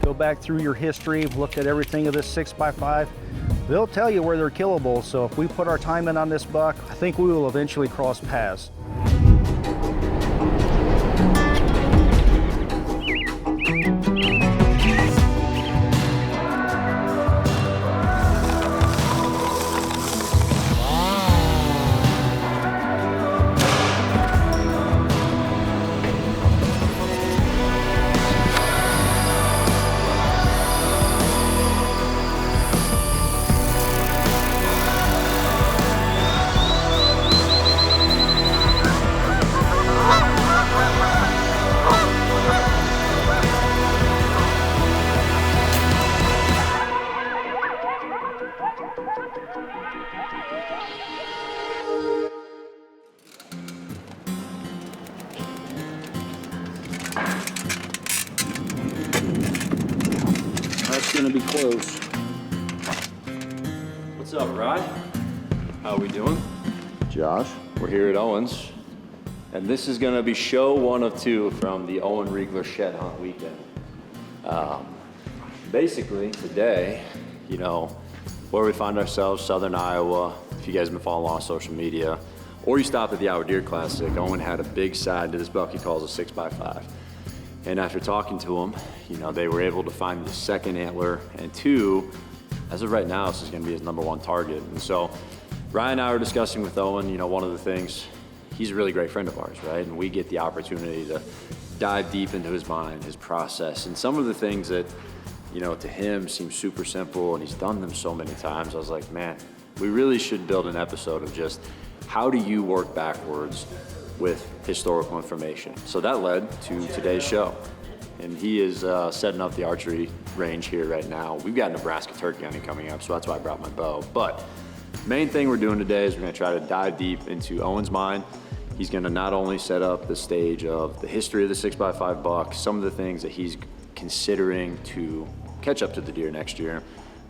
go back through your history, looked at everything of this 6x5, they'll tell you where they're killable. So if we put our time in on this buck, I think we will eventually cross paths. That's gonna be close. What's up, Rod? How we doing? Josh? We're here at Owen's, and this is gonna be show 1 of 2 from the Owen Reigler Shed Hunt weekend. Basically, today, you know, where we find ourselves, Southern Iowa, if you guys have been following along on social media, or you stopped at the Hour Deer Classic, Owen had a big side to this buck he calls a 6x5. And after talking to him, you know, they were able to find the second antler, and 2, as of right now, this is gonna be his #1 target. And so Ryan and I were discussing with Owen, you know, one of the things, he's a really great friend of ours, right? And we get the opportunity to dive deep into his mind, his process, and some of the things that, you know, to him seem super simple, and he's done them so many times. I was like, man, we really should build an episode of just how do you work backwards with historical information. So that led to today's show. And he is setting up the archery range here right now. We've got Nebraska turkey hunting coming up, so that's why I brought my bow. But main thing we're doing today is we're gonna try to dive deep into Owen's mind. He's gonna not only set up the stage of the history of the 6x5 buck, some of the things that he's considering to catch up to the deer next year,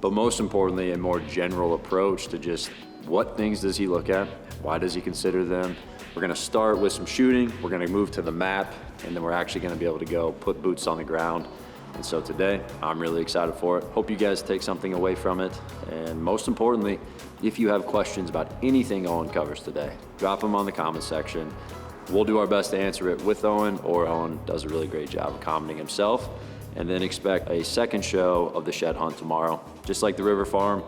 but most importantly, a more general approach to just what things does he look at, why does he consider them. We're gonna start with some shooting, we're gonna move to the map, and then we're actually gonna be able to go put boots on the ground. And so today, I'm really excited for it. Hope you guys take something away from it. And most importantly, if you have questions about anything Owen covers today, drop them on the comment section. We'll do our best to answer it with Owen, or Owen does a really great job of commenting himself. And then expect a second show of the shed hunt tomorrow. Just like the River Farm,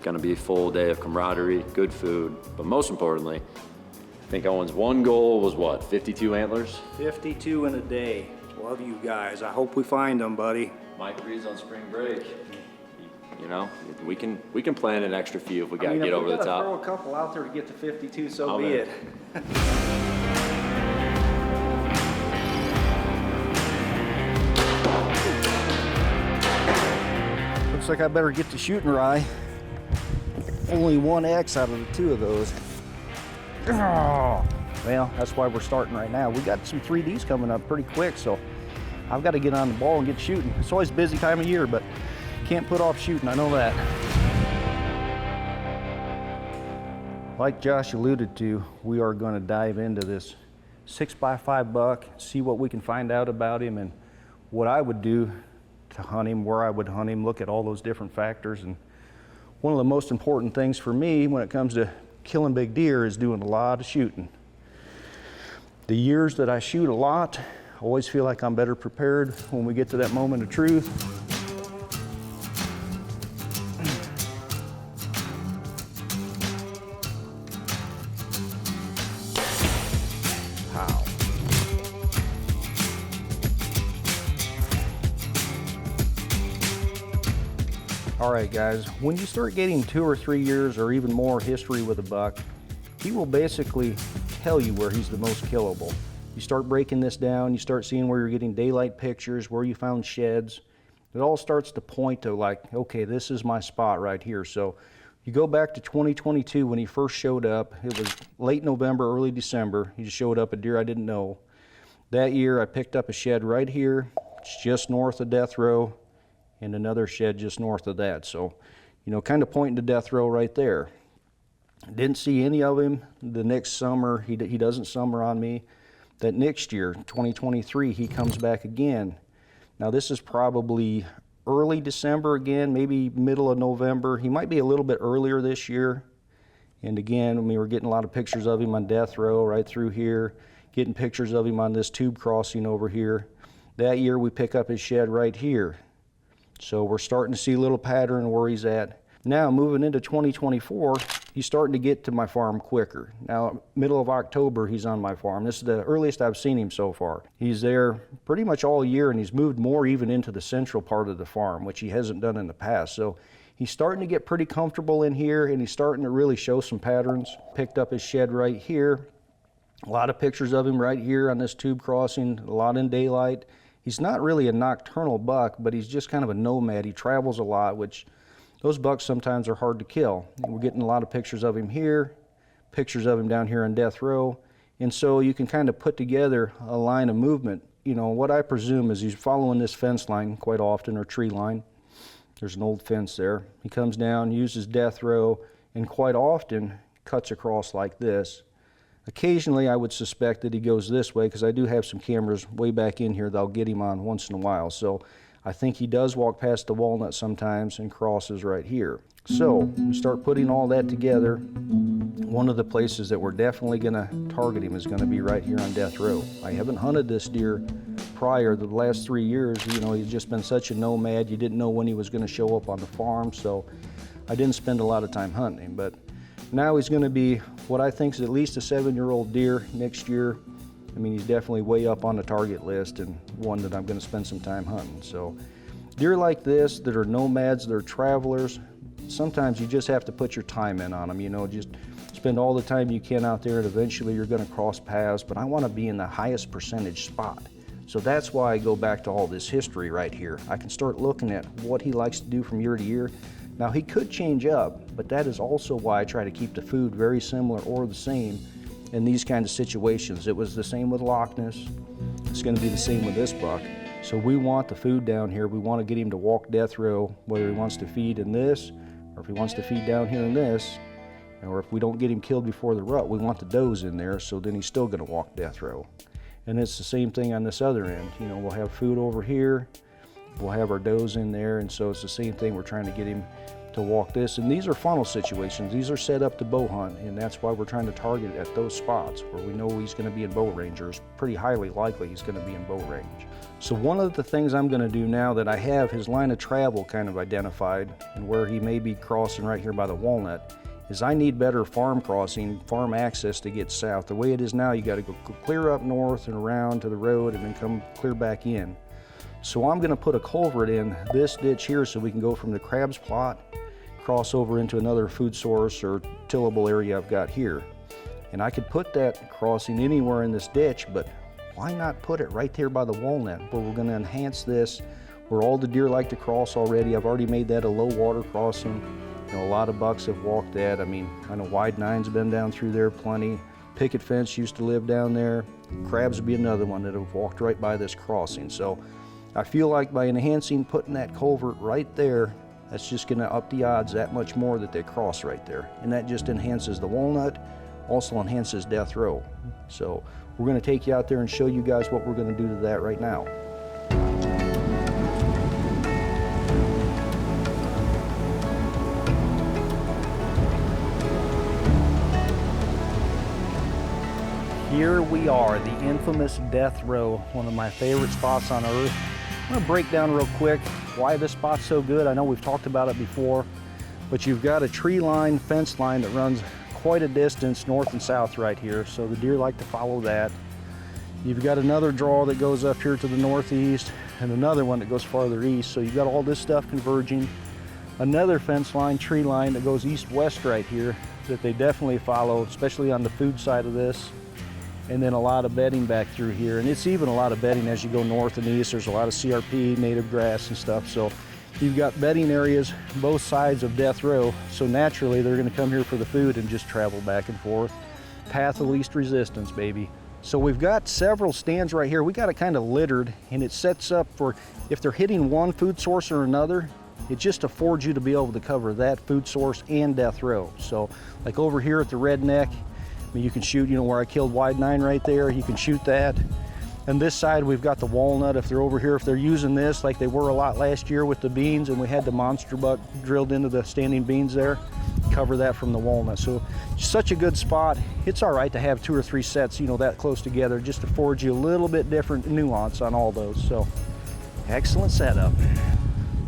gonna be a full day of camaraderie, good food, but most importantly, I think Owen's one goal was what, 52 antlers? 52 in a day. Love you guys. I hope we find them, buddy. Mike Reed's on spring break. You know, we can plan an extra few if we gotta get over the top. Throw a couple out there to get to 52, so be it. Looks like I better get to shooting, Rye. Only 1 X out of the 2 of those. Oh, well, that's why we're starting right now. We got some 3Ds coming up pretty quick, so I've got to get on the ball and get shooting. It's always a busy time of year, but can't put off shooting, I know that. Like Josh alluded to, we are going to dive into this 6x5 buck, see what we can find out about him and what I would do to hunt him, where I would hunt him, look at all those different factors. And one of the most important things for me when it comes to killing big deer is doing a lot of shooting. The years that I shoot a lot, I always feel like I'm better prepared when we get to that moment of truth. How? All right, guys, when you start getting 2 or 3 years or even more history with a buck, he will basically tell you where he's the most killable. You start breaking this down, you start seeing where you're getting daylight pictures, where you found sheds. It all starts to point to like, okay, this is my spot right here. So you go back to 2022 when he first showed up. It was late November, early December. He just showed up a deer I didn't know. That year I picked up a shed right here. It's just north of death row, and another shed just north of that. So, you know, kind of pointing to death row right there. Didn't see any of him the next summer. He doesn't summer on me. That next year, 2023, he comes back again. Now this is probably early December again, maybe middle of November. He might be a little bit earlier this year. And again, we were getting a lot of pictures of him on death row right through here, getting pictures of him on this tube crossing over here. That year we pick up his shed right here. So we're starting to see a little pattern where he's at. Now moving into 2024, he's starting to get to my farm quicker. Now, middle of October, he's on my farm. This is the earliest I've seen him so far. He's there pretty much all year, and he's moved more even into the central part of the farm, which he hasn't done in the past. So he's starting to get pretty comfortable in here, and he's starting to really show some patterns. Picked up his shed right here. A lot of pictures of him right here on this tube crossing, a lot in daylight. He's not really a nocturnal buck, but he's just kind of a nomad. He travels a lot, which those bucks sometimes are hard to kill. We're getting a lot of pictures of him here, pictures of him down here on death row. And so you can kind of put together a line of movement. You know, what I presume is he's following this fence line quite often, or tree line. There's an old fence there. He comes down, uses death row, and quite often cuts across like this. Occasionally I would suspect that he goes this way, because I do have some cameras way back in here that'll get him on once in a while. So I think he does walk past the walnut sometimes and crosses right here. So we start putting all that together. One of the places that we're definitely going to target him is going to be right here on death row. I haven't hunted this deer prior to the last 3 years. You know, he's just been such a nomad. You didn't know when he was going to show up on the farm, so I didn't spend a lot of time hunting him. But now he's going to be what I think is at least a 7-year-old deer next year. I mean, he's definitely way up on the target list, and one that I'm going to spend some time hunting. So deer like this that are nomads, they're travelers, sometimes you just have to put your time in on them. You know, just spend all the time you can out there, and eventually you're going to cross paths. But I want to be in the highest percentage spot. So that's why I go back to all this history right here. I can start looking at what he likes to do from year to year. Now he could change up, but that is also why I try to keep the food very similar or the same in these kinds of situations. It was the same with Loch Ness. It's going to be the same with this buck. So we want the food down here. We want to get him to walk death row, whether he wants to feed in this, or if he wants to feed down here in this, or if we don't get him killed before the rut, we want the does in there, so then he's still going to walk death row. And it's the same thing on this other end. You know, we'll have food over here, we'll have our does in there, and so it's the same thing. We're trying to get him to walk this, and these are funnel situations. These are set up to bow hunt, and that's why we're trying to target at those spots where we know he's going to be in bow range, or it's pretty highly likely he's going to be in bow range. So one of the things I'm going to do now that I have his line of travel kind of identified, and where he may be crossing right here by the walnut, is I need better farm crossing, farm access to get south. The way it is now, you got to go clear up north and around to the road and then come clear back in. So I'm going to put a culvert in this ditch here so we can go from the crab's plot, cross over into another food source or tillable area I've got here. And I could put that crossing anywhere in this ditch, but why not put it right there by the walnut, where we're going to enhance this, where all the deer like to cross already. I've already made that a low water crossing. You know, a lot of bucks have walked that. I mean, I know Wide Nine's been down through there plenty. Picket Fence used to live down there. Crabs would be another one that have walked right by this crossing. So I feel like by enhancing, putting that culvert right there, that's just going to up the odds that much more that they cross right there. And that just enhances the walnut, also enhances death row. So we're going to take you out there and show you guys what we're going to do to that right now. Here we are, the infamous death row, one of my favorite spots on earth. I'm going to break down real quick why this spot's so good. I know we've talked about it before, but you've got a tree line, fence line that runs quite a distance north and south right here, so the deer like to follow that. You've got another draw that goes up here to the northeast, and another one that goes farther east, so you've got all this stuff converging. Another fence line, tree line that goes east-west right here that they definitely follow, especially on the food side of this. And then a lot of bedding back through here, and it's even a lot of bedding as you go north and east. There's a lot of CRP, native grass and stuff, so you've got bedding areas both sides of death row, so naturally they're going to come here for the food and just travel back and forth. Path of least resistance, baby. So we've got several stands right here. We got it kind of littered, and it sets up for if they're hitting one food source or another, it just affords you to be able to cover that food source and death row. So like over here at the redneck, I mean, you can shoot, you know, where I killed Wide Nine right there, you can shoot that. And this side we've got the walnut. If they're over here, if they're using this like they were a lot last year with the beans, and we had the monster buck drilled into the standing beans there, cover that from the walnut. So such a good spot. It's all right to have 2 or 3 sets, you know, that close together, just to afford you a little bit different nuance on all those. So excellent setup.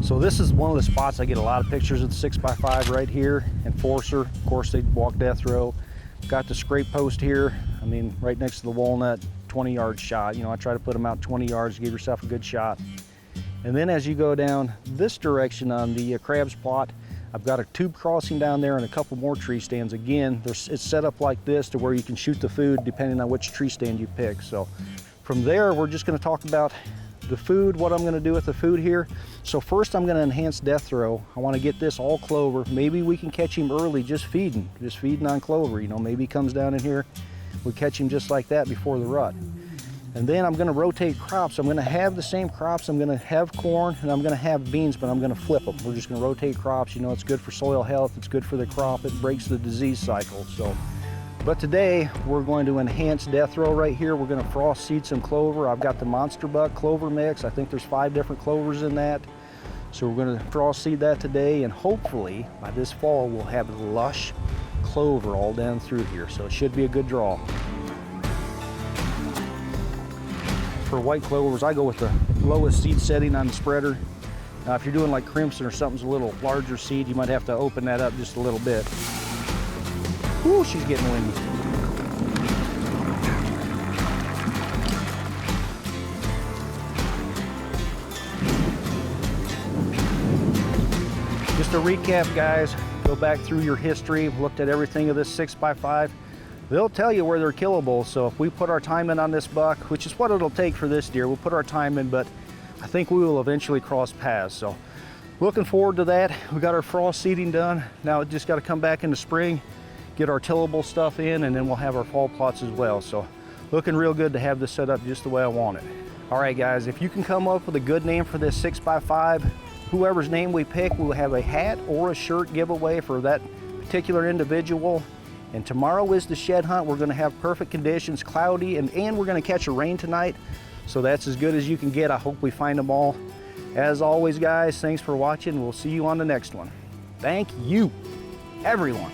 So this is one of the spots I get a lot of pictures of the 6x5 right here. Enforcer, of course, they walk death row. Got the scrape post here. I mean, right next to the walnut, 20-yard shot. You know, I try to put them out 20 yards to give yourself a good shot. And then as you go down this direction on the crabs plot, I've got a tube crossing down there and a couple more tree stands. Again, it's set up like this to where you can shoot the food depending on which tree stand you pick. So from there, we're just going to talk about the food, what I'm going to do with the food here. So first I'm going to enhance death throw. I want to get this all clover. Maybe we can catch him early just feeding on clover. You know, maybe he comes down in here, we catch him just like that before the rut. And then I'm going to rotate crops. I'm going to have the same crops. I'm going to have corn and I'm going to have beans, but I'm going to flip them. We're just going to rotate crops. You know, it's good for soil health. It's good for the crop. It breaks the disease cycle. So, but today we're going to enhance death row right here. We're going to frost seed some clover. I've got the monster buck clover mix. I think there's 5 different clovers in that. So we're going to frost seed that today, and hopefully by this fall we'll have lush clover all down through here. So it should be a good draw. For white clovers, I go with the lowest seed setting on the spreader. Now if you're doing like crimson or something's a little larger seed, you might have to open that up just a little bit. Whoo, she's getting windy. Just to recap, guys, go back through your history, looked at everything of this 6x5. They'll tell you where they're killable. So if we put our time in on this buck, which is what it'll take for this deer, we'll put our time in, but I think we will eventually cross paths. So looking forward to that. We got our frost seeding done. Now it just got to come back in the spring, get our tillable stuff in, and then we'll have our fall plots as well. So looking real good to have this set up just the way I want it. All right, guys, if you can come up with a good name for this 6x5, whoever's name we pick, we'll have a hat or a shirt giveaway for that particular individual. And tomorrow is the shed hunt. We're gonna have perfect conditions, cloudy, and we're gonna catch a rain tonight. So that's as good as you can get. I hope we find them all. As always, guys, thanks for watching. We'll see you on the next one. Thank you, everyone.